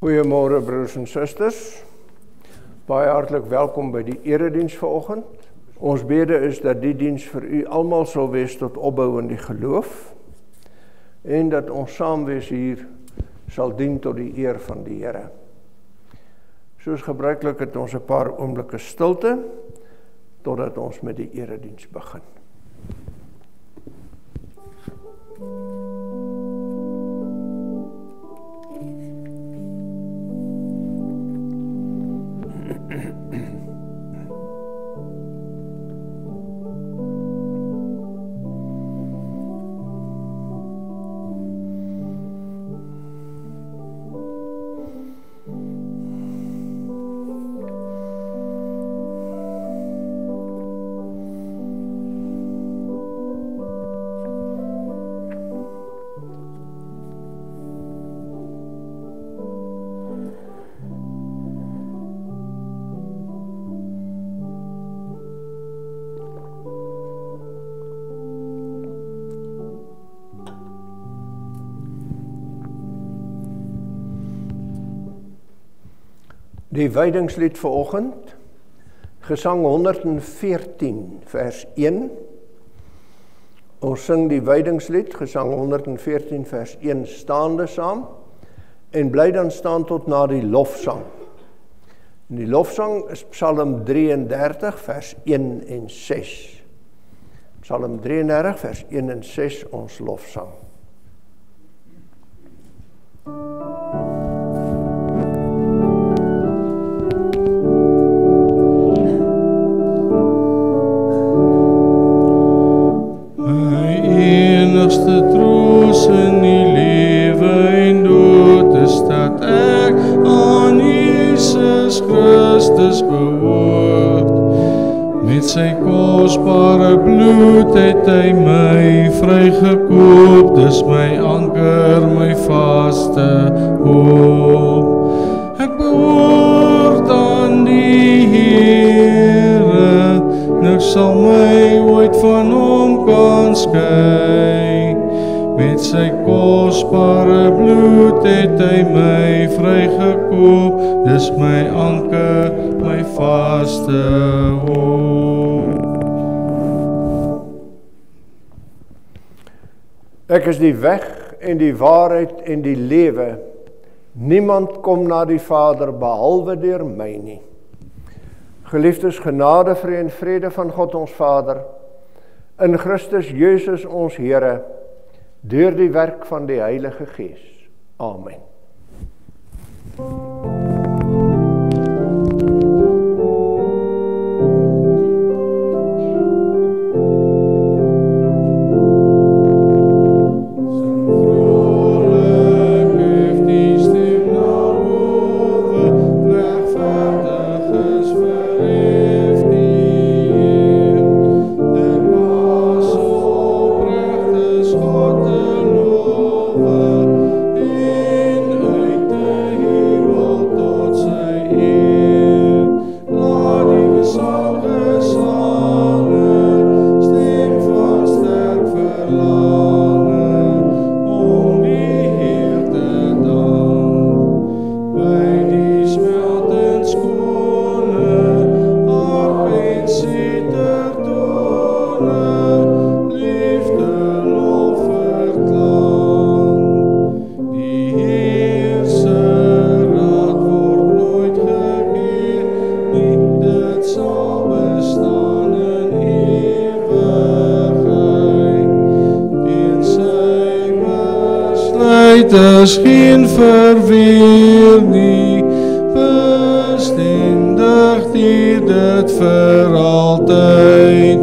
Goeiemôre broers en susters. Baie hartlik welkom by die erediens vanoggend. Ons bede is dat die diens vir u almal sal wees tot opbou in die geloof en dat ons saam wees hier sal dien tot die eer van die Here. Soos gebruiklik het ons 'n paar oomblikke stilte totdat ons met die erediens begin. Die wydingslied vanoggend, Gesang 114 vers 1. Ons sing die wydingslied, Gesang 114 vers 1 staande saam en bly dan staan tot na die lofsang. En die lofsang is Psalm 33 vers 1 en 6. Psalm 33 vers 1 en 6 ons lofsang. Troos in die lewe en dood is dat ek aan Jesus Christus behoort. Met sy kosbare bloed het hy my vrygekoop, dis my anker, my vaste hoop. Ek behoort aan die Here, niks sal my ooit van hom kan skei. Met sy kosbare bloed het hy my vrygekoop, dis my anker, my vaste hoop. Ek is die weg en die waarheid en die lewe. Niemand kom na die Vader behalwe deur my nie. Geliefdes, genade, vrede van God ons Vader, in Christus Jesus ons Here, deur die werk van die Heilige Gees. Amen. Is geen verweer nie, bestendig dier dit vir altyd.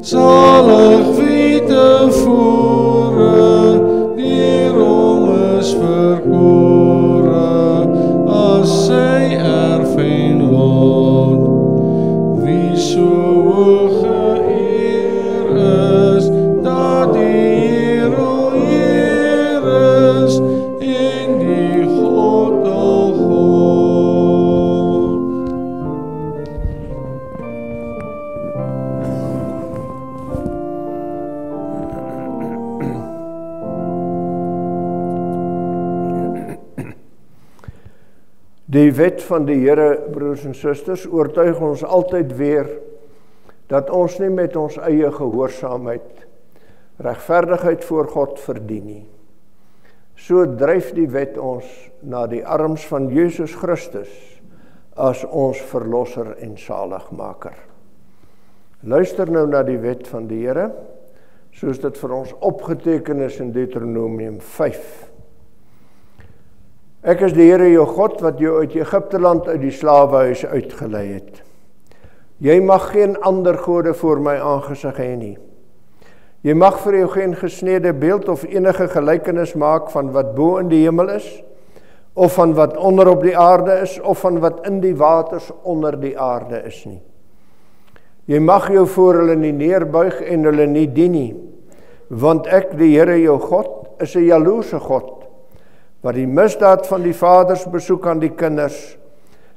Salig wie tevore deur hom is verkore, as sy erf en lot. Wie so hoog geëer is, dat die Die wet van die Here, broers en susters, oortuig ons altyd weer dat ons nie met ons eie gehoorsaamheid regverdigheid voor God verdien nie. So dryf die wet ons na die arms van Jesus Christus as ons verlosser en saligmaker. Luister nou na die wet van die Here, soos dit vir ons opgeteken is in Deuteronomium 5. Ek is die Here jou God, wat jou uit Egipteland uit die slawehuis uitgelei het. Jy mag geen ander gode voor my aangesig hê nie. Jy mag vir jou geen gesnede beeld of enige gelykenis maak van wat bo in die hemel is, of van wat onder op die aarde is, of van wat in die waters onder die aarde is nie. Jy mag jou voor hulle nie neerbuig en hulle nie dien nie, want ek, die Here jou God, is 'n jaloerse God, wat die misdaad van die vaders besoek aan die kinders,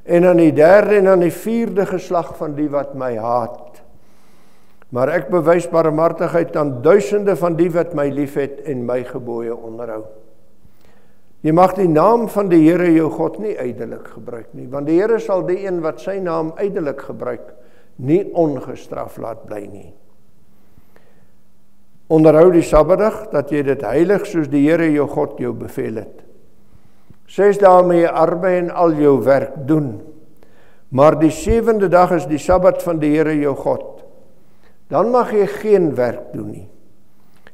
en aan die derde en aan die vierde geslag van die wat my haat. Maar ek bewys barmhartigheid aan duisende van die wat my liefhet en my gebooie onderhou. Jy mag die naam van die Here jou God nie ydelik gebruik nie, want die Here sal die een wat sy naam ydelik gebruik, nie ongestraf laat bly nie. Onderhou die Sabbatdag, dat jy dit heilig soos die Here jou God jou beveel het. 6 dae moet jy arbei en al jou werk doen, maar die 7de dag is die Sabbat van die Here jou God. Dan mag jy geen werk doen nie.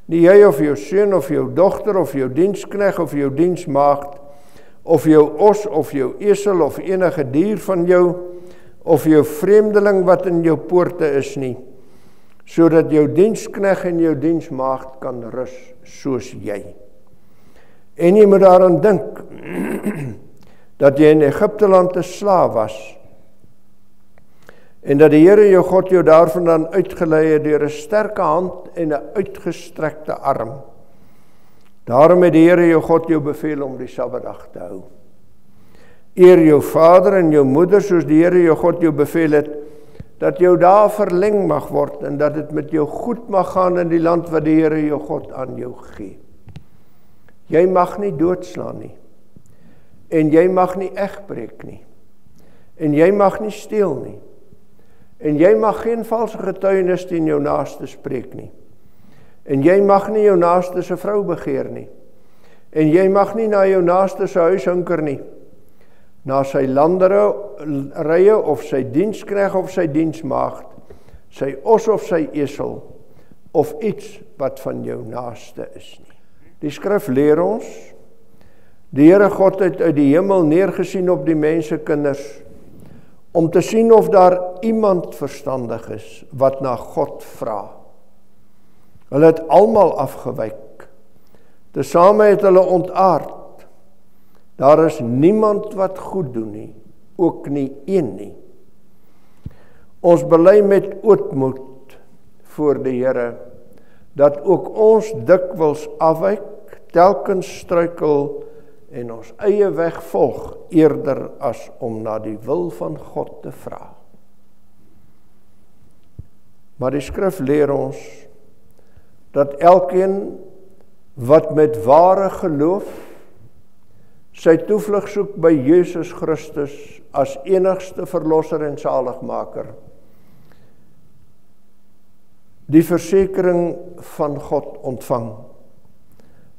Nie jy of jou seun of jou dogter of jou dienskneg of jou diensmaagd of jou os of jou esel of enige dier van jou of jou vreemdeling wat in jou poorte is nie, sodat jou dienskneg en jou diensmaagd kan rus soos jy. En jy moet daaraan dink dat jy in Egipteland 'n slaaf was en dat die Here jou God jou daarvandaan uitgelei het deur 'n sterke hand en 'n uitgestrekte arm. Daarom het die Here jou God jou beveel om die Sabbatdag te hou. Eer jou vader en jou moeder soos die Here jou God jou beveel het, dat jou dae verleng mag word en dat dit met jou goed mag gaan in die land wat die Here jou God aan jou gee. Jy mag nie doodslaan nie, en jy mag nie egbreek nie, en jy mag nie steel nie, en jy mag geen valse getuienis teen jou naaste spreek nie, en jy mag nie jou naaste se vrou begeer nie, en jy mag nie na jou naaste se huis hunker nie, na sy landerye of sy dienskneg of sy diensmaagd, sy os of sy esel, of iets wat van jou naaste is nie. Die skrif leer ons, die Here God het uit die hemel neergesien op die mensekinders, om te sien of daar iemand verstandig is, wat na God vra. Hulle het almal afgewyk, tesame het hulle ontaard. Daar is niemand wat goed doen nie, ook nie een nie. Ons bely met ootmoed voor die Here, dat ook ons dikwels afwyk, telkens struikel en ons eie weg volg, eerder as om na die wil van God te vra. Maar die skrif leer ons, dat elkeen wat met ware geloof sy toevlug soek by Jesus Christus as enigste verlosser en saligmaker, die versekering van God ontvang.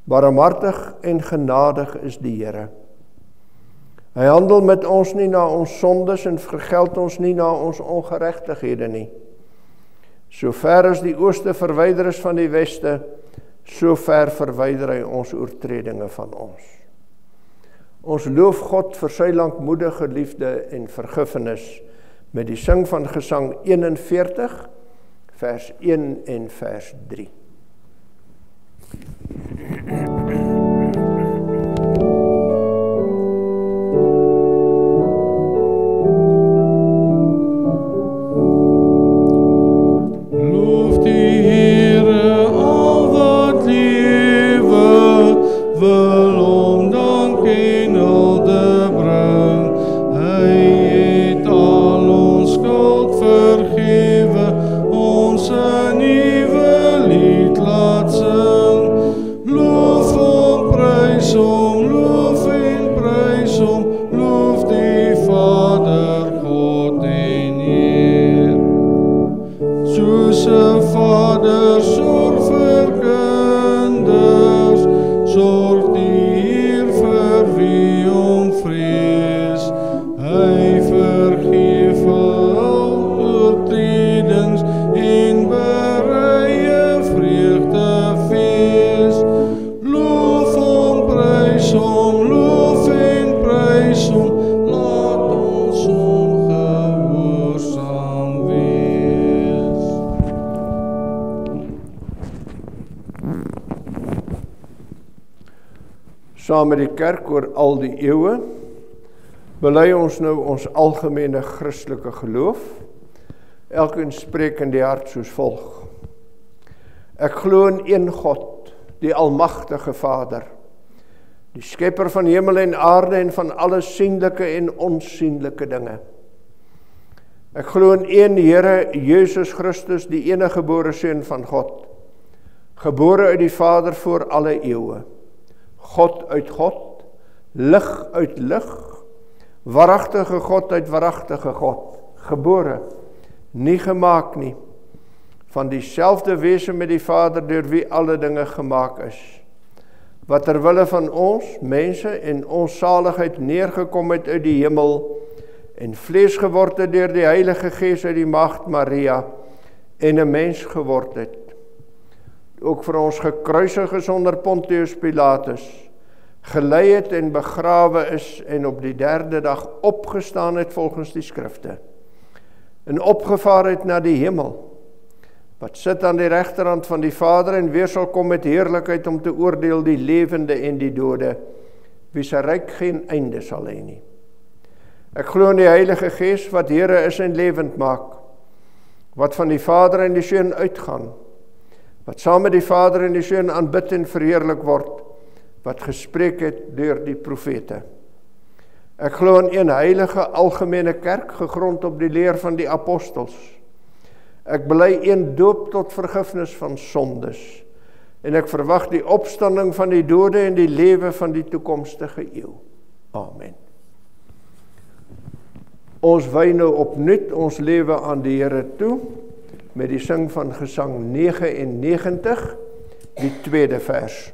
Barmhartig en genadig is die Here. Hy handel met ons nie na ons sondes en vergeld ons nie na ons ongeregtighede nie. So ver as die ooste verwyder is van die weste, so ver verwyder hy ons oortredinge van ons. Ons loof God vir sy lankmoedige liefde en vergifnis met die sing van Gesang 41, vers 1 en vers 3. Loof die Here al wat lewe, wil hom dank en hulde bring. Hy het al ons skuld vergewe, ons 'n nuwe lied laat sing. Loof Saam met die kerk oor al die eeue, bely ons nou ons algemene Christelike geloof. Elkeen spreek in die hart soos volg. Ek glo in een God, die almagtige Vader, die skepper van hemel en aarde en van alle sienlike en onsienlike dinge. Ek glo in een Here Jesus Christus, die enige gebore Seun van God, gebore uit die Vader voor alle eeue, God uit God, lig uit lig, waaragtige God uit waaragtige God, gebore, nie gemaak nie, van dieselfde wese met die Vader, deur wie alle dinge gemaak is, wat terwille van ons, mense, en ons saligheid neergekom het uit die hemel, en vlees geword het deur die Heilige Gees uit die Maagd Maria, en 'n mens geword het, ook vir ons gekruisig is onder Pontius Pilatus, gelei het en begrawe is, en op die 3de dag opgestaan het volgens die skrifte, en opgevaar het na die hemel, wat sit aan die regterhand van die Vader, en weer sal kom met heerlikheid om te oordeel die lewende en die dode, wie sy ryk geen einde sal hê nie. Ek glo in die Heilige Gees, wat Here is en lewend maak, wat van die Vader en die Seun uitgaan, wat saam met die Vader en die Seun aanbid en verheerlik word, wat gespreek het deur die profete. Ek glo in een heilige algemene kerk, gegrond op die leer van die apostels. Ek bely een doop tot vergifnis van sondes, en ek verwag die opstanding van die dode en die lewe van die toekomstige eeu. Amen. Ons wy nou opnuut ons lewe aan die Here toe, met die sing van Gesang 99, die 2de vers.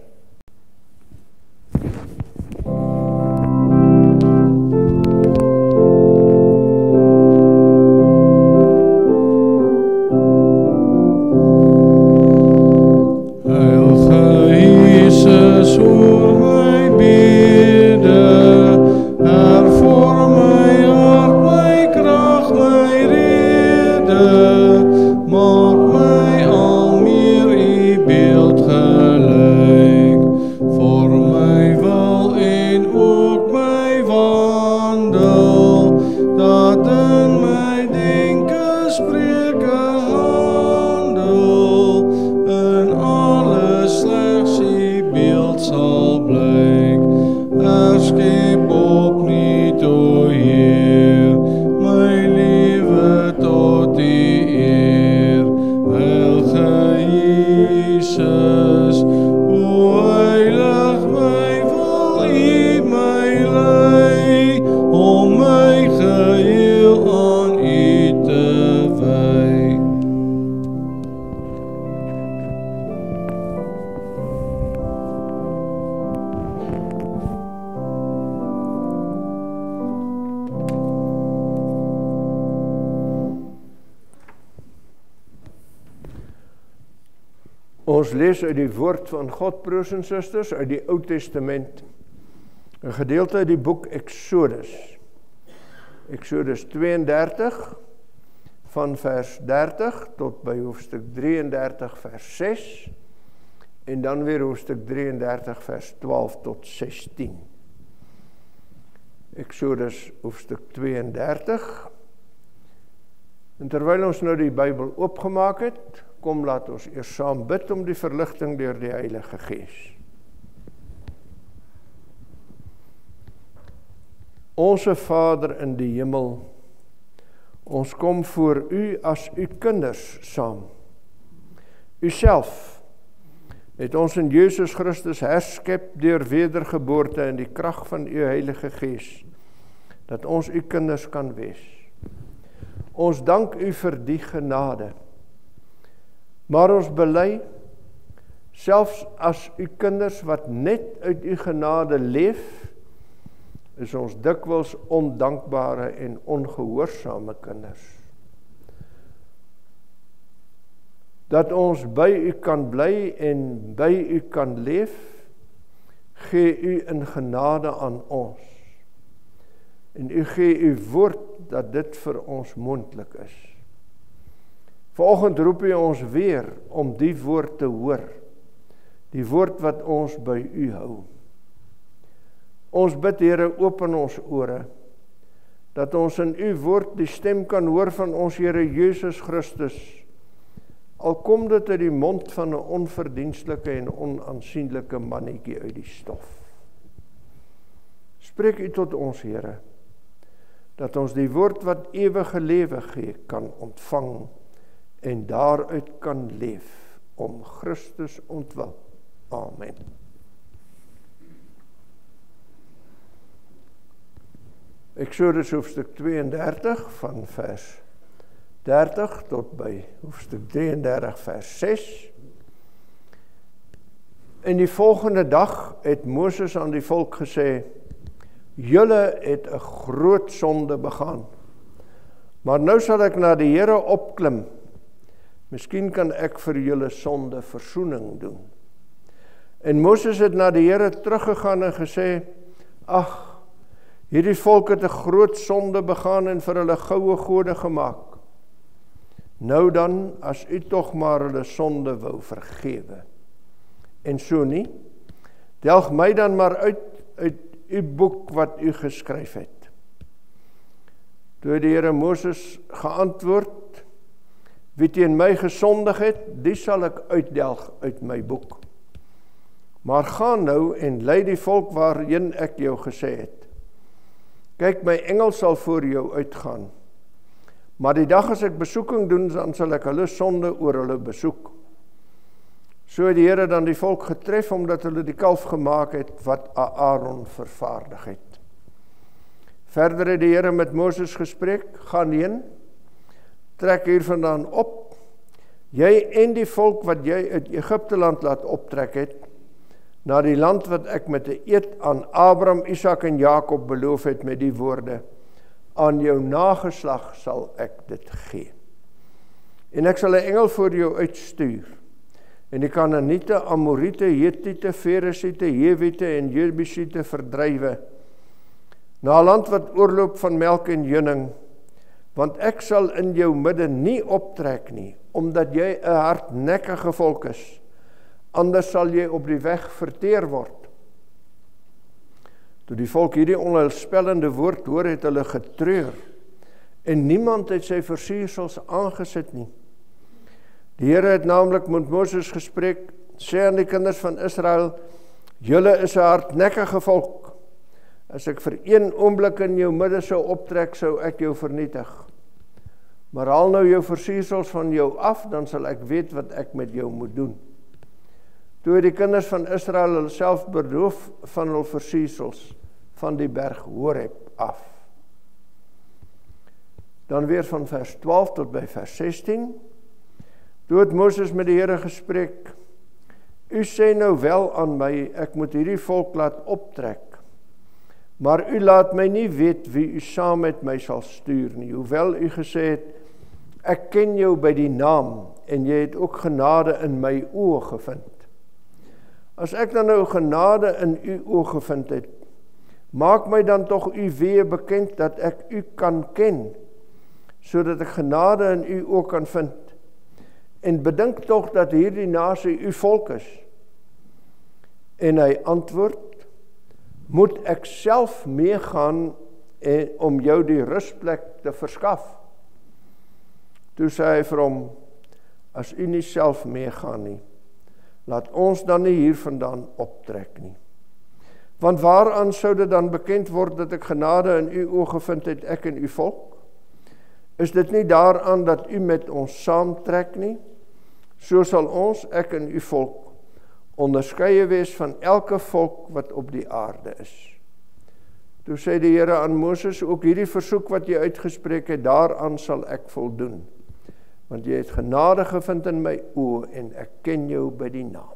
Ons lees uit die woord van God, broers en susters, uit die Ou Testament, 'n gedeelte uit die boek Exodus. Exodus 32, van vers 30 tot by hoofstuk 33, vers 6, en dan weer hoofstuk 33, vers 12 tot 16. Exodus hoofstuk 32. En terwyl ons nou die Bybel oopgemaak het, kom laat ons eers saam bid om die verligting deur die Heilige Gees. Onse Vader in die hemel, ons kom voor U as U kinders saam. U self het ons in Jesus Christus herskep deur wedergeboorte in die krag van U Heilige Gees, dat ons U kinders kan wees. Ons dank U vir die genade, maar ons bely, selfs as U kinders wat net uit U genade leef, is ons dikwels ondankbare en ongehoorsame kinders. Dat ons by U kan bly en by U kan leef, gee U in genade aan ons. En U gee U woord dat dit vir ons moontlik is. Vanoggend roep U ons weer om die woord te hoor, die woord wat ons by U hou. Ons bid, Here, open ons ore, dat ons in U woord die stem kan hoor van ons Here Jesus Christus, al kom dit uit die mond van 'n onverdienstelike en onaansienlike mannetjie uit die stof. Spreek U tot ons, Here, dat ons die woord wat ewige lewe gee, kan ontvang en daaruit kan leef, om Christus ontwil. Amen. Eksodus hoofstuk 32 van vers 30 tot by hoofstuk 33 vers 6. En die volgende dag het Moses aan die volk gesê, julle het 'n groot sonde begaan, maar nou sal ek na die Here opklim, miskien kan ek vir julle sonde versoening doen. En Moses het na die Here teruggegaan en gesê, ag, hierdie volk het 'n groot sonde begaan en vir hulle goue gode gemaak. Nou dan, as u tog maar hulle sonde wou vergewe. En so nie, delg my dan maar uit u boek wat u geskryf het. Toe die Here Moses geantwoord, wie teen my gesondig het, die sal ek uitdelg uit my boek. Maar gaan nou en lei die volk waarheen ek jou gesê het. Kyk, my engel sal voor jou uitgaan. Maar die dag as ek besoeking doen, dan sal ek hulle sonde oor hulle besoek. So het die Here dan die volk getref, omdat hulle die kalf gemaak het, wat Aaron vervaardig het. Verder het die Here met Moses gespreek, gaan heen, trek hiervandaan op, jy en die volk wat jy uit Egipte land laat optrek het, na die land wat ek met 'n eed aan Abraham, Isak en Jakob beloof het met die woorde, aan jou nageslag sal ek dit gee. En ek sal 'n engel voor jou uitstuur, en die Kanaaniete, Amoriete, Hetiete, Feresiete, Hewiete en Jebusiete verdrywe, na 'n land wat oorloop van melk en honing, want ek sal in jou midde nie optrek nie, omdat jy 'n hardnekkige volk is, anders sal jy op die weg verteer word. Toe die volk hierdie onheilspellende woord hoor, het hulle getreur, en niemand het sy versiersels aangesit nie. Die Here het naamlik met Moses gespreek, sê aan die kinders van Israel, julle is 'n hardnekkige volk. As ek vir een oomblik in jou midde sou optrek, sou ek jou vernietig. Maar haal nou jou versiersels van jou af, dan sal ek weet wat ek met jou moet doen. Toe het die kinders van Israel hulle self beroof van hul versiersels van die berg Horeb af. Dan weer van vers 12 tot by vers 16. Toe het Moses met die Here gespreek, u sê nou wel aan my, ek moet hierdie volk laat optrek, maar u laat my nie weet wie u saam met my sal stuur nie, hoewel u gesê het, ek ken jou by die naam, en jy het ook genade in my oë gevind. As ek dan nou genade in u oë gevind het, maak my dan tog u weë bekend, dat ek u kan ken, sodat ek genade in u oë kan vind. En bedink tog dat hierdie nasie u volk is. En hy antwoord, moet ek self meegaan om jou die rusplek te verskaf? Toe sê hy vir hom, as u nie self meegaan nie, laat ons dan nie hiervandaan optrek nie. Want waaraan sou dit dan bekend word dat ek genade in u oë gevind het, ek en u volk? Is dit nie daaraan dat u met ons saamtrek nie? So sal ons, ek en u volk, onderskeie wees van elke volk wat op die aarde is. Toe sê die Here aan Moses, ook hierdie versoek wat jy uitgespreek het, daaraan sal ek voldoen. Want jy het genade gevind in my oë en ek ken jou by die naam.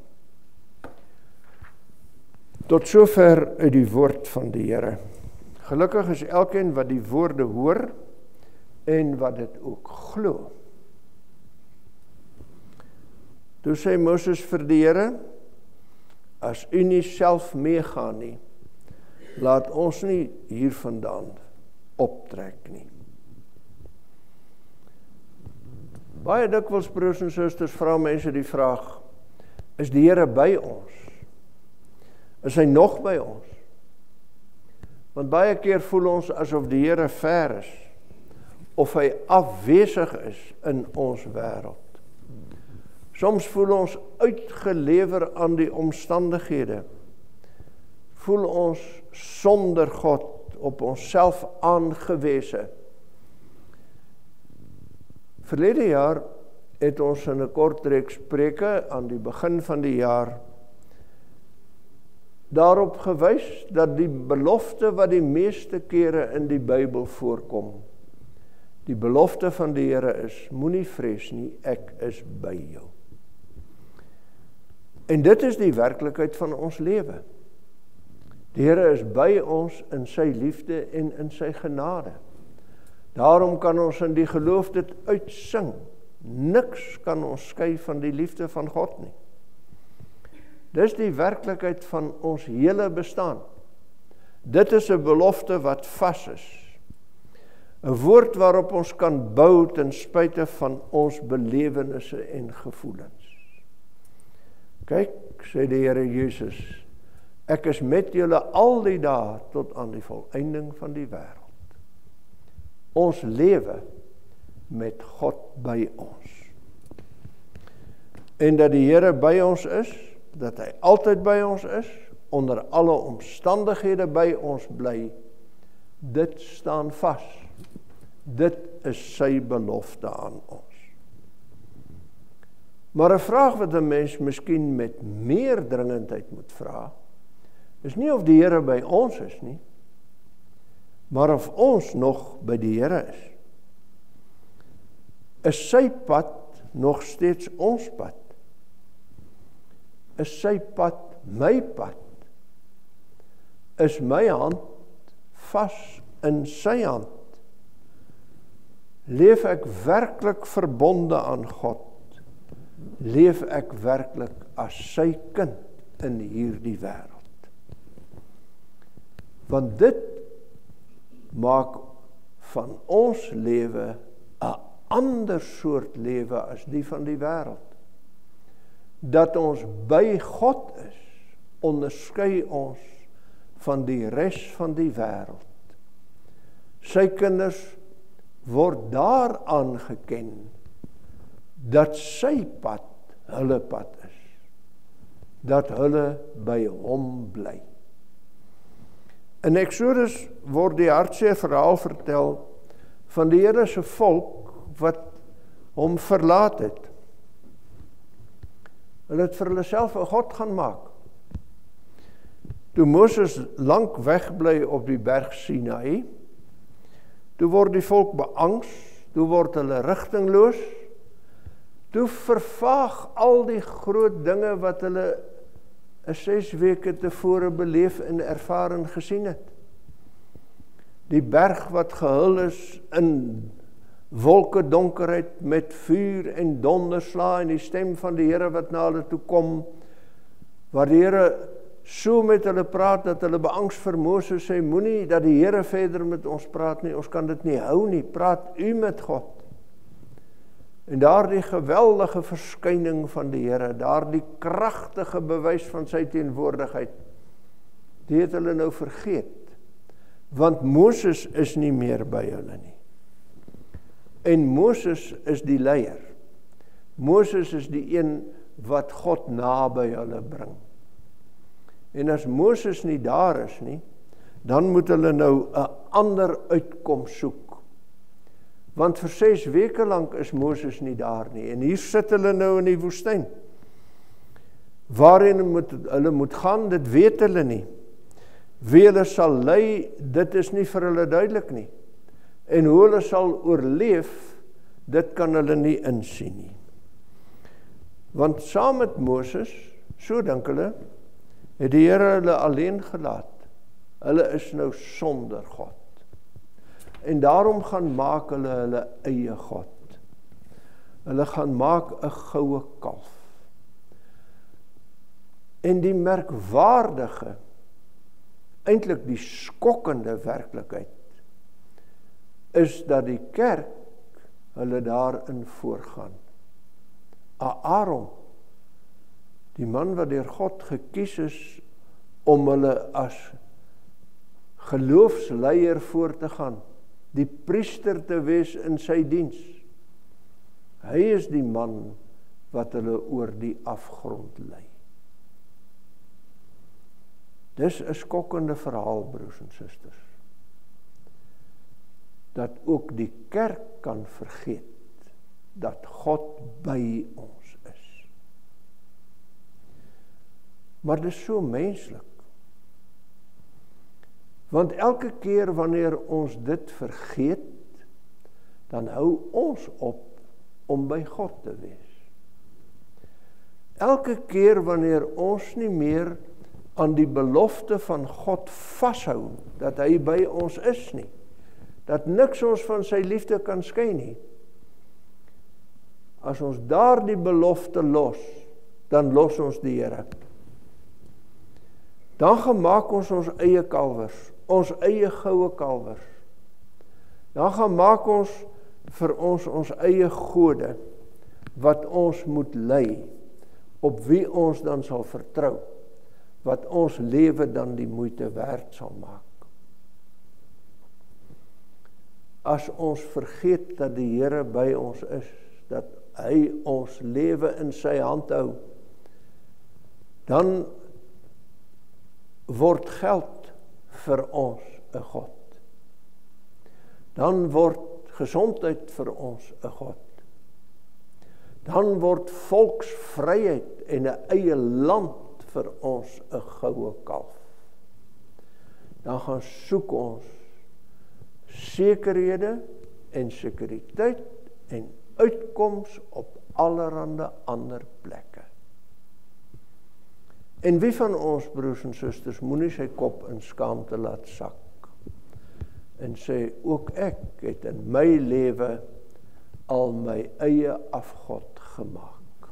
Tot sover uit die woord van die Here. Gelukkig is elkeen wat die woorde hoor en wat dit ook glo. Toe sê Moses vir die Here, as u nie self meegaan nie, laat ons nie hiervandaan optrek nie. Baie dikwels, broers en susters, vra mense die vraag, is die Here by ons? Is hy nog by ons? Want baie keer voel ons asof die Here ver is, of hy afwesig is in ons wêreld. Soms voel ons uitgelewer aan die omstandighede. Voel ons sonder God, op onsself aangewese. Verlede jaar het ons in 'n kort reeks preke aan die begin van die jaar daarop gewys dat die belofte wat die meeste kere in die Bybel voorkom, die belofte van die Here is, moenie vrees nie, ek is by jou. En dit is die werklikheid van ons lewe. Die Here is by ons in sy liefde en in sy genade. Daarom kan ons in die geloof dit uitsing. Niks kan ons skei van die liefde van God nie. Dis die werklikheid van ons hele bestaan. Dit is 'n belofte wat vas is. 'n woord waarop ons kan bou ten spyte van ons belewennisse en gevoelens. Kyk, sê die Here Jesus, ek is met julle al die dae tot aan die volëinding van die wêreld. Ons lewe met God by ons. En dat die Here by ons is, dat hy altyd by ons is, onder alle omstandighede by ons bly, dit staan vas. Dit is sy belofte aan ons. Maar 'n vraag wat 'n mens miskien met meer dringendheid moet vra, is nie of die Here by ons is nie, maar of ons nog by die Here is. Is sy pad nog steeds ons pad? Is sy pad my pad? Is my hand vas in sy hand? Leef ek werklik verbonde aan God? Leef ek werklik as sy kind in hierdie wêreld? Want dit maak van ons lewe 'n ander soort lewe as die van die wêreld. Dat ons by God is, onderskei ons van die res van die wêreld. Sy kinders word daaraan geken dat sy pad hulle pad is, dat hulle by hom bly. In Exodus word die hartseer verhaal vertel van die Here se volk wat hom verlaat het. Hulle het vir hulle self 'n god gaan maak. Toe Moses lank wegbly op die berg Sinaï, toe word die volk beangs, toe word hulle rigtingloos, toe vervaag al die groot dinge wat hulle 6 weke tevore beleef en ervaar en gesien het. Die berg wat gehul is in wolke donkerheid met vuur en donderslae en die stem van die Here wat na hulle toe kom, waar die Here so met hulle praat dat hulle beangs vir Moses sê, moenie dat die Here verder met ons praat nie, ons kan dit nie hou nie, praat u met God. En daardie geweldige verskyning van die Here, daardie kragtige bewys van sy teenwoordigheid, die het hulle nou vergeet, want Moses is nie meer by hulle nie. En Moses is die leier. Moses is die een wat God naby hulle bring. En as Moses nie daar is nie, dan moet hulle nou 'n ander uitkoms soek. Want vir 6 weke lank is Moses nie daar nie. En hier sit hulle nou in die woestyn. Waarheen hulle moet gaan, dit weet hulle nie. Wie hulle sal lei, dit is nie vir hulle duidelik nie. En hoe hulle sal oorleef, dit kan hulle nie insien nie. Want saam met Moses, so dink hulle, het die Here hulle alleen gelaat. Hulle is nou sonder God. En daarom gaan maak hulle eie God. Hulle gaan maak 'n goue kalf. En die merkwaardige, eintlik die skokkende werklikheid, is dat die kerk hulle daarin voorgaan. Aaron, die man wat deur God gekies is om hulle as geloofsleier voor te gaan, die priester te wees in sy diens. Hy is die man wat hulle oor die afgrond lei. Dis 'n skokkende verhaal, broers en susters, dat ook die kerk kan vergeet dat God by ons is. Maar dis so menslik. Want elke keer wanneer ons dit vergeet, dan hou ons op om by God te wees. Elke keer wanneer ons nie meer aan die belofte van God vashou, dat hy by ons is nie, dat niks ons van sy liefde kan skei nie. As ons daardie belofte los, dan los ons die Here. Dan gemaak ons eie kalwers, ons eie goue kalwers. Dan gemaak ons vir ons eie gode, wat ons moet lei, op wie ons dan sal vertrou, wat ons lewe dan die moeite werd sal maak. As ons vergeet dat die Here by ons is, dat hy ons lewe in sy hand hou, dan word geld vir ons 'n God. Dan word gesondheid vir ons 'n God. Dan word volksvryheid en 'n eie land vir ons 'n goue kalf. Dan gaan soek ons sekerhede en sekuriteit en uitkoms op allerhande ander plekke. En wie van ons, broers en susters, moenie sy kop in skaamte laat sak en sê, ook ek het in my lewe al my eie afgod gemaak.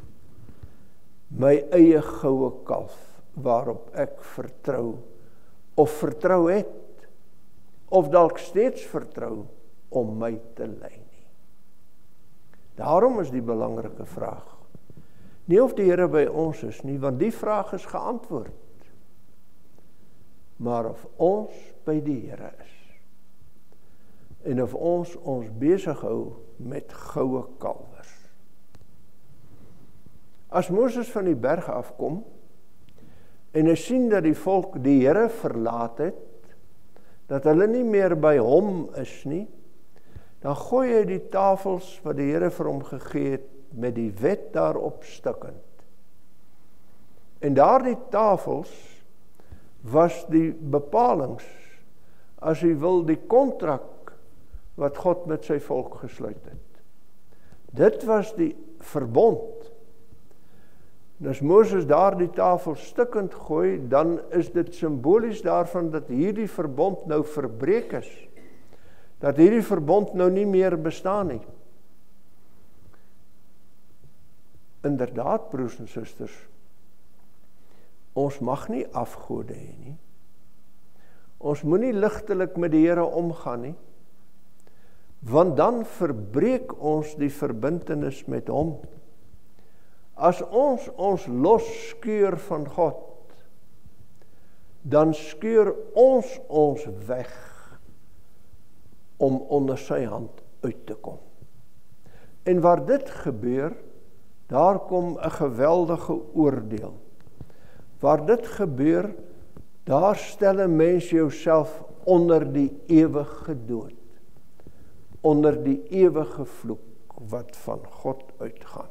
My eie goue kalf waarop ek vertrou of vertrou het, of dalk steeds vertrou om my te lei nie. Daarom is die belangrike vraag, nie of die Here by ons is nie, want die vraag is geantwoord, maar of ons by die Here is, en of ons besig hou met goue kalwers. As Moses van die berg afkom, en hy sien dat die volk die Here verlaat het, dat hulle nie meer by hom is nie, dan gooi hy die tafels wat die Here vir hom gegee het, met die wet daarop stikkend. En daardie tafels was die bepalings, as jy wil, die kontrak wat God met sy volk gesluit het. Dit was die verbond. En as Moses daardie tafel stikkend gooi, dan is dit simbolies daarvan dat hierdie verbond nou verbreek is. Dat hierdie verbond nou nie meer bestaan nie. Inderdaad, broers en susters, ons mag nie afgode hê nie. Ons moenie ligtelik met die Here omgaan nie, want dan verbreek ons die verbintenis met hom. As ons losskeur van God, dan skeur ons weg om onder sy hand uit te kom. En waar dit gebeur, daar kom 'n geweldige oordeel. Waar dit gebeur, daar stel 'n mens jouself onder die ewige dood, onder die ewige vloek wat van God uitgaan.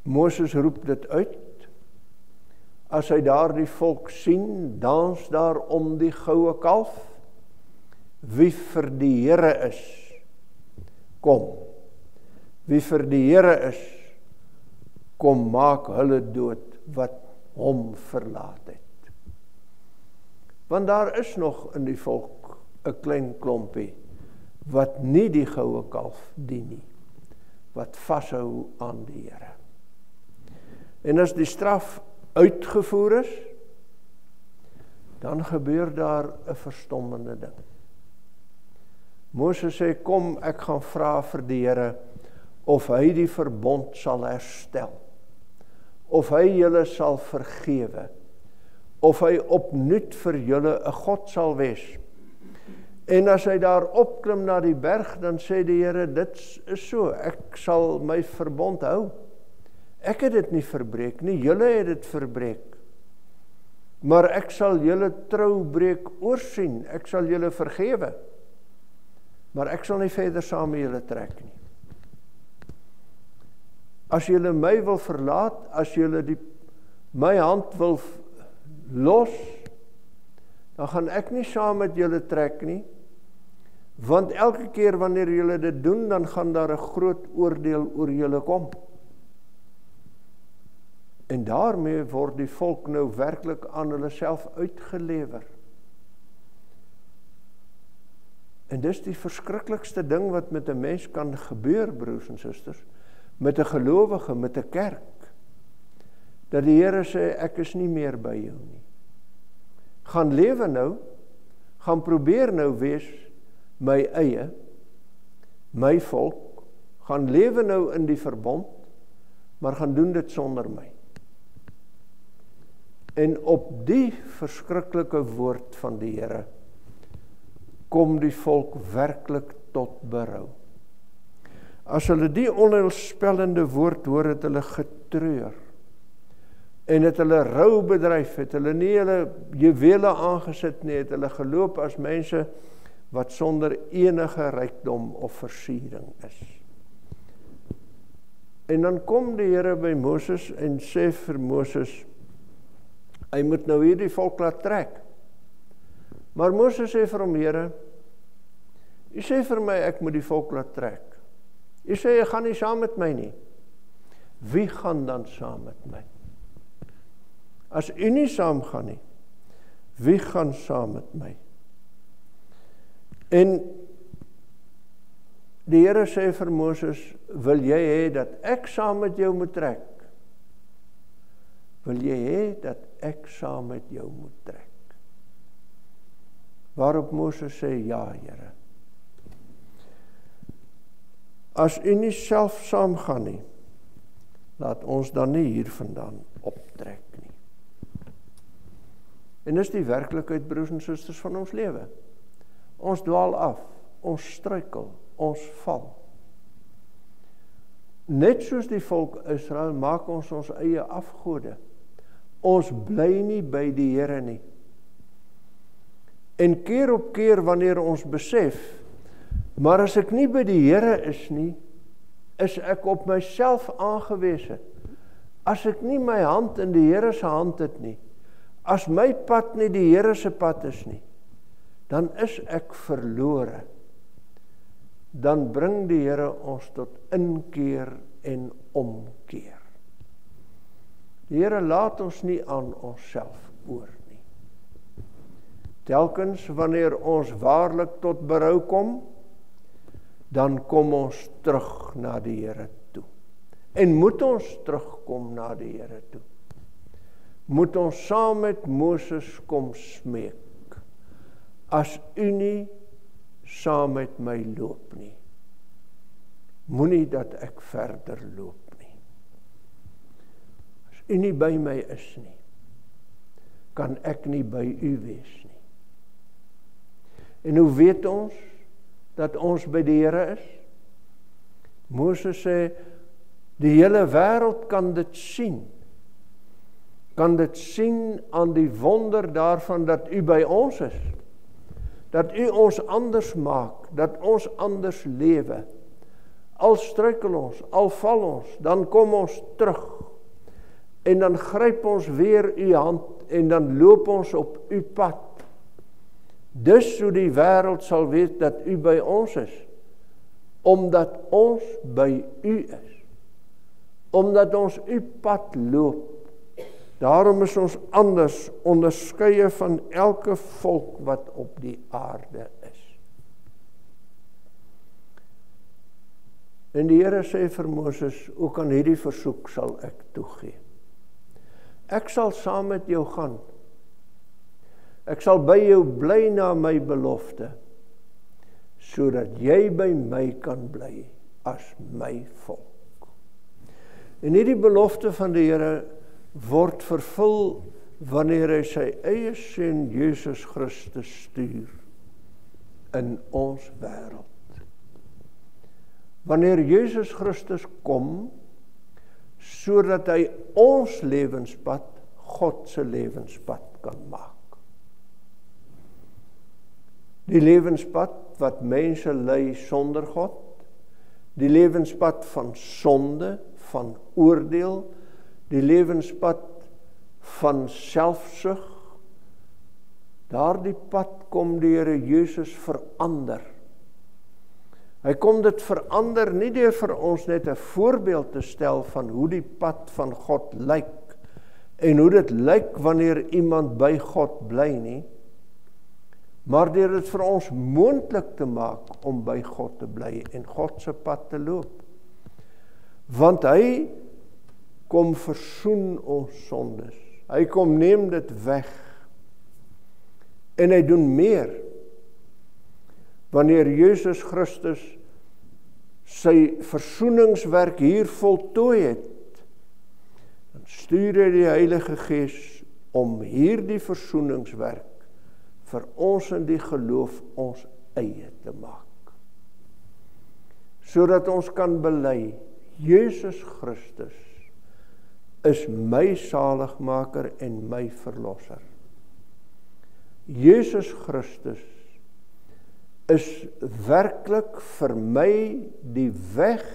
Moses roep dit uit, as hy daar die volk sien, dans daar om die goue kalf, wie vir die Here is, kom. Wie vir die Here is, kom maak hulle dood wat hom verlaat het. Want daar is nog in die volk 'n klein klompie, wat nie die goue kalf dien nie, wat vashou aan die Here. En as die straf uitgevoer is, dan gebeur daar 'n verstommende ding. Moses sê, kom, ek gaan vra vir die Here, of hy die verbond sal herstel, of hy julle sal vergewe, of hy opnuut vir julle 'n God sal wees. En as hy daar opklim na die berg, dan sê die Here, dit is so, ek sal my verbond hou. Ek het dit nie verbreek nie, julle het dit verbreek. Maar ek sal julle troubreek oorsien, ek sal julle vergewe. Maar ek sal nie verder saam met julle trek nie. As julle my wil verlaat, as julle my hand wil los, dan gaan ek nie saam met julle trek nie, want elke keer wanneer julle dit doen, dan gaan daar 'n groot oordeel oor julle kom. En daarmee word die volk nou werklik aan hulle self uitgelewer. En dis die verskriklikste ding wat met 'n mens kan gebeur, broers en susters, met 'n gelowige, met 'n kerk, dat die Here sê, ek is nie meer by jou nie. Gaan lewe nou, gaan probeer nou wees my eie, my volk, gaan lewe nou in die verbond, maar gaan doen dit sonder my. En op die verskriklike woord van die Here kom die volk werklik tot berou. As hulle die onheilspellende woord hoor, het hulle getreur. En het hulle rou bedryf, het hulle nie hulle juwele aangesit nie, het hulle geloop as mense wat sonder enige rykdom of versiering is. En dan kom die Here by Moses en sê vir Moses, hy moet nou hierdie volk laat trek. Maar Moses sê vir hom, Here, u sê vir my, ek moet die volk laat trek. U sê, jy gaan nie saam met my nie. Wie gaan dan saam met my? As u nie saam gaan nie, wie gaan saam met my? En die Here sê vir Moses, wil jy hê dat ek saam met jou moet trek? Wil jy hê dat ek saam met jou moet trek? Waarop Moses sê, ja, Here. As u nie self saam gaan nie, laat ons dan nie hier vandaan optrek nie. En dis die werklikheid, broers en susters, van ons lewe. Ons dwaal af, ons struikel, ons val. Net soos die volk Israel maak ons ons eie afgode. Ons bly nie by die Here nie. En keer op keer wanneer ons besef, maar as ek nie by die Here is nie, is ek op myself aangewese. As ek nie my hand in die Here se hand het nie, as my pad nie die Here se pad is nie, dan is ek verlore. Dan bring die Here ons tot inkeer en omkeer. Die Here laat ons nie aan onsself oor nie. Telkens wanneer ons waarlik tot berou kom, dan kom ons terug na die Here toe. En moet ons terugkom na die Here toe. Moet ons saam met Moses kom smeek. As u nie saam met my loop nie, moenie dat ek verder loop nie. As u nie by my is nie, kan ek nie by u wees nie. En hoe weet ons dat ons by die Here is? Moses sê, die hele wêreld kan dit sien. Kan dit sien aan die wonder daarvan dat u by ons is. Dat u ons anders maak, dat ons anders lewe. Al struikel ons, al val ons, dan kom ons terug. En dan gryp ons weer u hand en dan loop ons op u pad. Dus so die wêreld sal weet dat u by ons is, omdat ons by u is, omdat ons u pad loop. Daarom is ons anders, onderskeie van elke volk wat op die aarde is. En die Here sê vir Moses, ook aan hierdie versoek sal ek toegee. Ek sal saam met jou gaan. Ek sal by jou bly na my belofte, sodat jy by my kan bly as my volk. En hierdie belofte van die Here word vervul wanneer hy sy eie seun Jesus Christus stuur in ons wêreld. Wanneer Jesus Christus kom, sodat hy ons lewenspad God se lewenspad kan maak. Die lewenspad wat mense lei sonder God, die lewenspad van sonde, van oordeel, die lewenspad van selfsug, daardie pad kom die Here Jesus verander. Hy kom dit verander nie deur vir ons net 'n voorbeeld te stel van hoe die pad van God lyk en hoe dit lyk wanneer iemand by God bly nie, maar deur dit vir ons moontlik te maak om by God te bly en God se pad te loop. Want hy kom versoen ons sondes. Hy kom neem dit weg. En hy doen meer. Wanneer Jesus Christus sy versoeningswerk hier voltooi het, dan stuur hy die Heilige Gees om hierdie versoeningswerk vir ons in die geloof ons eie te maak. Sodat ons kan bely, Jesus Christus is my saligmaker en my verlosser. Jesus Christus is werklik vir my die weg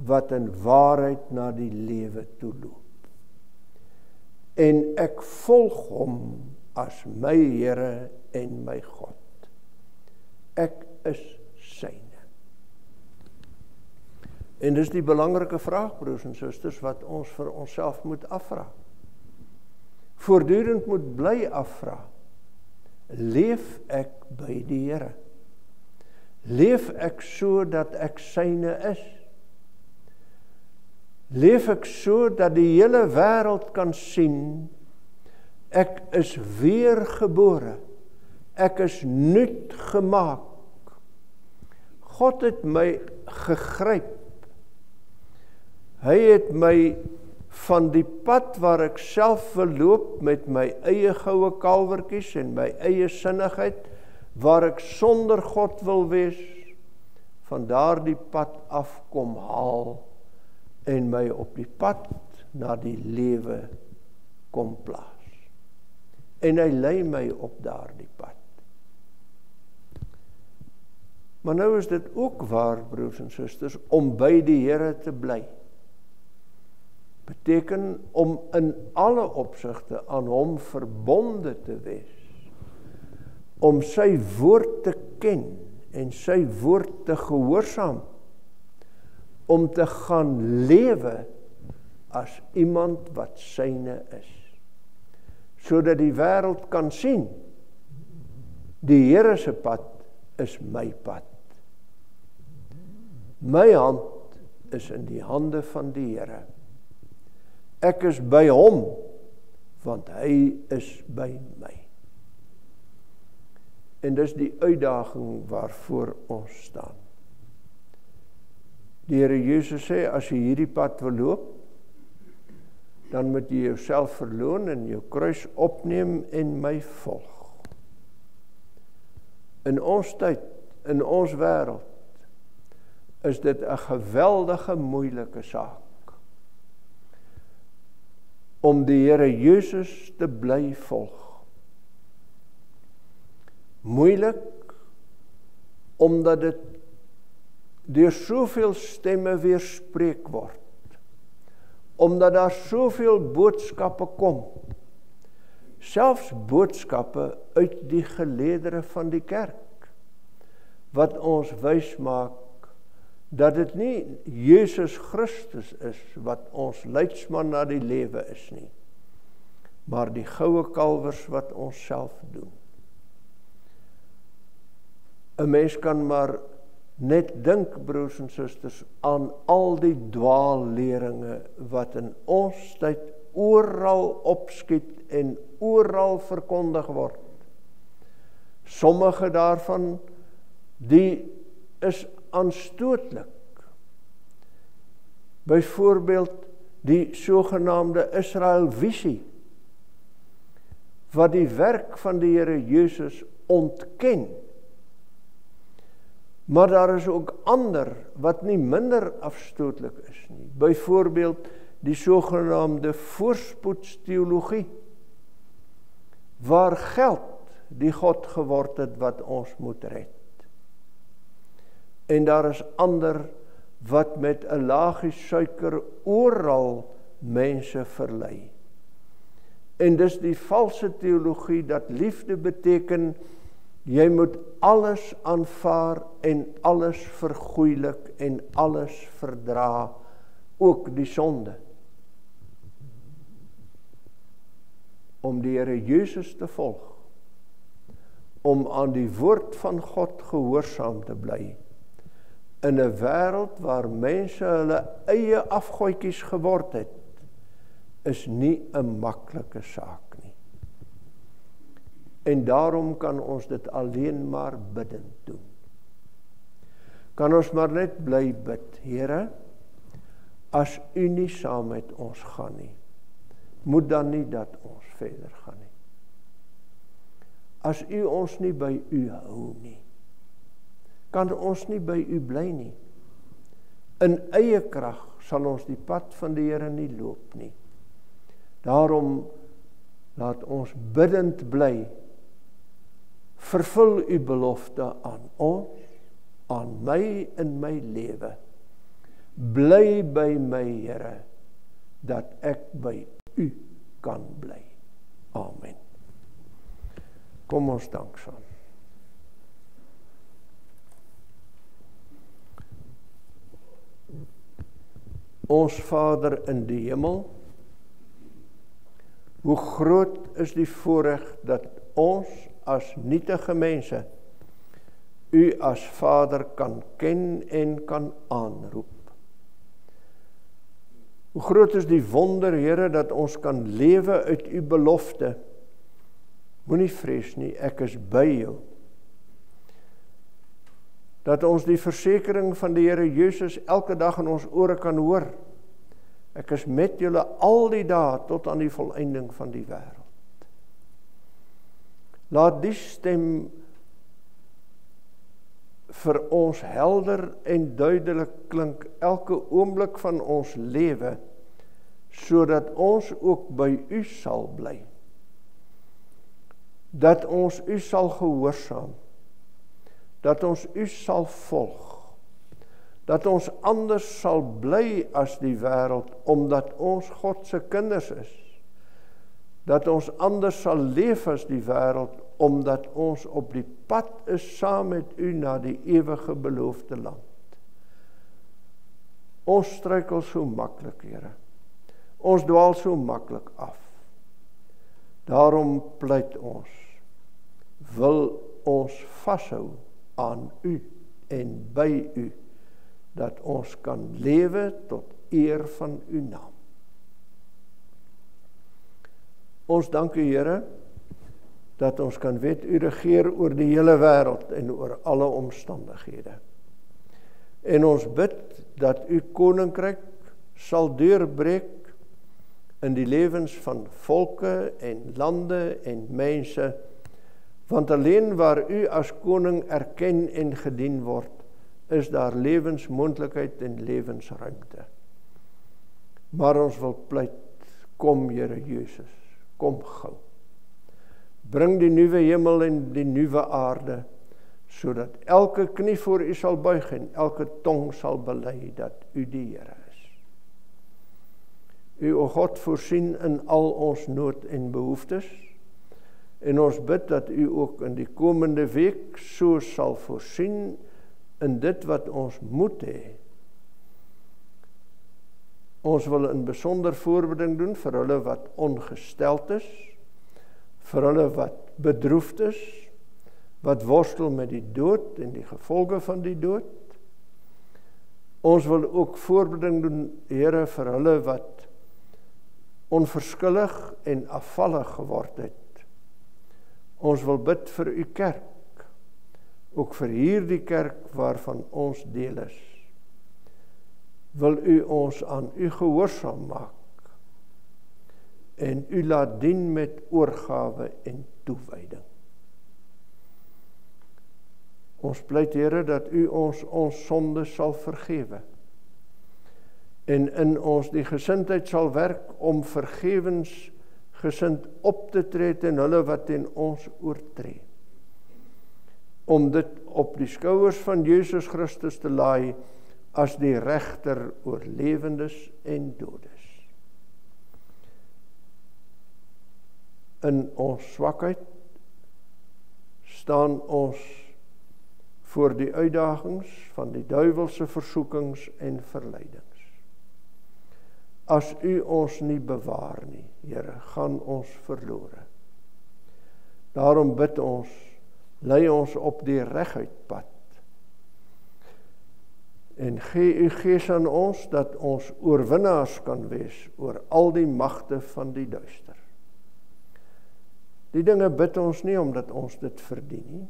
wat in waarheid na die lewe toe loop. En ek volg hom as my Here en my God. Ek is syne. En dis die belangrike vraag, broers en susters, wat ons vir onsself moet afvra. Voortdurend moet bly afvra. Leef ek by die Here? Leef ek so dat ek syne is? Leef ek so dat die hele wêreld kan sien, ek is weergebore, ek is nuut gemaak. God het my gegryp. Hy het my van die pad waar ek self wil loop met my eie goue kalwertjies en my eie sinnigheid, waar ek sonder God wil wees, van daardie pad af kom haal en my op die pad na die lewe kom plaas. En hy lei my op daardie pad. Maar nou is dit ook waar, broers en susters, om by die Here te bly. Beteken om in alle opsigte aan hom verbonde te wees. Om sy woord te ken en sy woord te gehoorsaam. Om te gaan lewe as iemand wat syne is. Sodat die wêreld kan sien, die Here se pad is my pad. My hand is in die hande van die Here. Ek is by hom, want hy is by my. En dis die uitdaging waarvoor ons staan. Die Here Jesus sê, as jy hierdie pad wil loop, dan moet jy jouself verloon en jou kruis opneem en my volg. In ons tyd, in ons wêreld, is dit 'n geweldige moeilike saak om die Here Jesus te bly volg. Moeilik, omdat dit deur soveel stemme weerspreek word. Omdat daar soveel boodskappe kom. Selfs boodskappe uit die geleedere van die kerk, wat ons wys maak dat dit nie Jesus Christus is wat ons leidsman na die lewe is nie, maar die goue kalwers wat ons self doen. 'n Mens kan maar net dink, broers en susters, aan al die dwaalleringe wat in ons tyd oral opskiet en oral verkondig word. Sommige daarvan, die is aanstootlik. Byvoorbeeld die sogenaamde Israel-visie, wat die werk van die Here Jesus ontken. Maar daar is ook ander wat nie minder afstootlik is nie. Byvoorbeeld die sogenaamde voorspoedsteologie, waar geld die God geword het wat ons moet red. En daar is ander wat met 'n laagie suiker oral mense verlei. En dis die valse teologie dat liefde beteken, jy moet alles aanvaar en alles vergoeilik en alles verdra, ook die sonde. Om die Here Jesus te volg, om aan die woord van God gehoorsaam te bly, in 'n wêreld waar mense hulle eie afgoetjies geword het, is nie 'n maklike saak nie. En daarom kan ons dit alleen maar bidend doen. Kan ons maar net bly bid, Here, as U nie saam met ons gaan nie, moet dan nie dat ons verder gaan nie. As U ons nie by U hou nie, kan ons nie by U bly nie. In eie krag sal ons die pad van die Here nie loop nie. Daarom laat ons bidend bly. Vervul U belofte aan ons, aan my in my lewe. Bly by my, Here, dat ek by U kan bly. Amen. Kom ons dank saam. Ons Vader in die hemel, hoe groot is die voorreg dat ons as nietige mense U as Vader kan ken en kan aanroep. Hoe groot is die wonder, Here, dat ons kan lewe uit U belofte. Moenie vrees nie, ek is by jou. Dat ons die versekering van die Here Jesus elke dag in ons ore kan hoor. Ek is met julle al die dae tot aan die volëinding van die wêreld. Laat die stem vir ons helder en duidelik klink elke oomblik van ons lewe, sodat ons ook by U sal bly. Dat ons U sal gehoorsaam, dat ons U sal volg, dat ons anders sal bly as die wêreld, omdat ons God se kinders is, dat ons anders sal leef as die wêreld, omdat ons op die pad is saam met U na die ewige beloofde land. Ons struikel so maklik, Here. Ons dwaal so maklik af. Daarom pleit ons, wil ons vashou aan U en by U, dat ons kan lewe tot eer van U naam. Ons dank U, Here, dat ons kan weet U regeer oor die hele wêreld en oor alle omstandighede. En ons bid dat U koninkryk sal deurbreek in die lewens van volke en lande en mense, want alleen waar U as koning erken en gedien word, is daar lewensmoontlikheid en lewensruimte. Maar ons wil pleit, kom Here Jesus, kom gou. Bring die nuwe hemel en die nuwe aarde, sodat elke knie voor U sal buig en elke tong sal bely dat U die Here is. U, o God, voorsien in al ons nood en behoeftes, en ons bid dat U ook in die komende week so sal voorsien in dit wat ons moet hê. Ons wil in besonder voorbeding doen vir hulle wat ongesteld is, vir hulle wat bedroefd is, wat worstel met die dood en die gevolge van die dood. Ons wil ook voorbeding doen, Here, vir hulle wat onverskillig en afvallig geword het. Ons wil bid vir U kerk, ook vir hierdie kerk waarvan ons deel is. Wil U ons aan U gehoorsaam maak. en u laat dien met oorgawe en toewyding. Ons pleit, Here, dat u ons sonde sal vergewe en in ons die gesindheid sal werk om vergewensgesind op te tree ten hulle wat teen ons oortree. Om dit op die skouers van Jesus Christus te laai as die regter oor lewendes en dodes. In ons swakheid staan ons voor die uitdagings van die duiwelse versoekings en verleidings. As u ons nie bewaar nie, Here, gaan ons verlore. Daarom bid ons, lei ons op die reguit pad. En gee u Gees aan ons, dat ons oorwinnaars kan wees oor al die magte van die duister. Die dinge bid ons nie omdat ons dit verdien nie.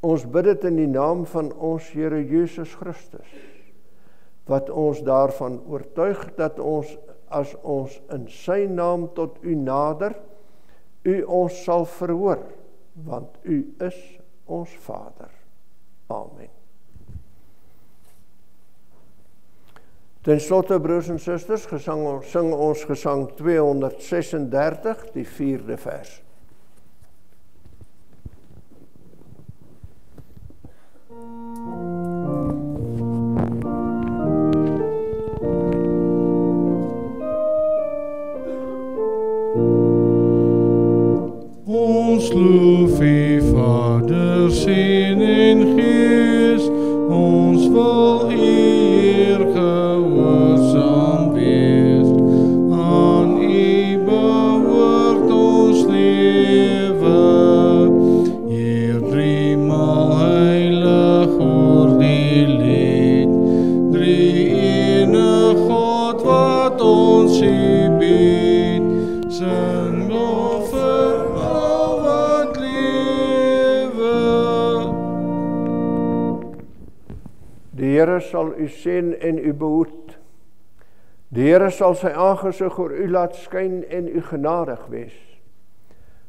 Ons bid dit in die naam van ons Here Jesus Christus, wat ons daarvan oortuig dat ons, as ons in sy naam tot u nader, u ons sal verhoor, want u is ons Vader. Amen. Ten slotte, broers en susters, sing ons gesang 236, die 4de vers. Ons loof u, Vader, Seun en Gees, ons wil eer gehoorsaam wees. Aan u behoort ons lewe, Heer, driemaal heilig oor die lied. Drie-ene God wat ons u bied, sing lof vir al wat lewe. Die Here sal u seën en u behoed. Die Here sal sy aangesig oor u laat skyn en u genadig wees.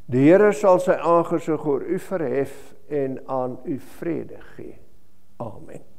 Die Here sal sy aangesig oor u verhef en aan u vrede gee. Amen.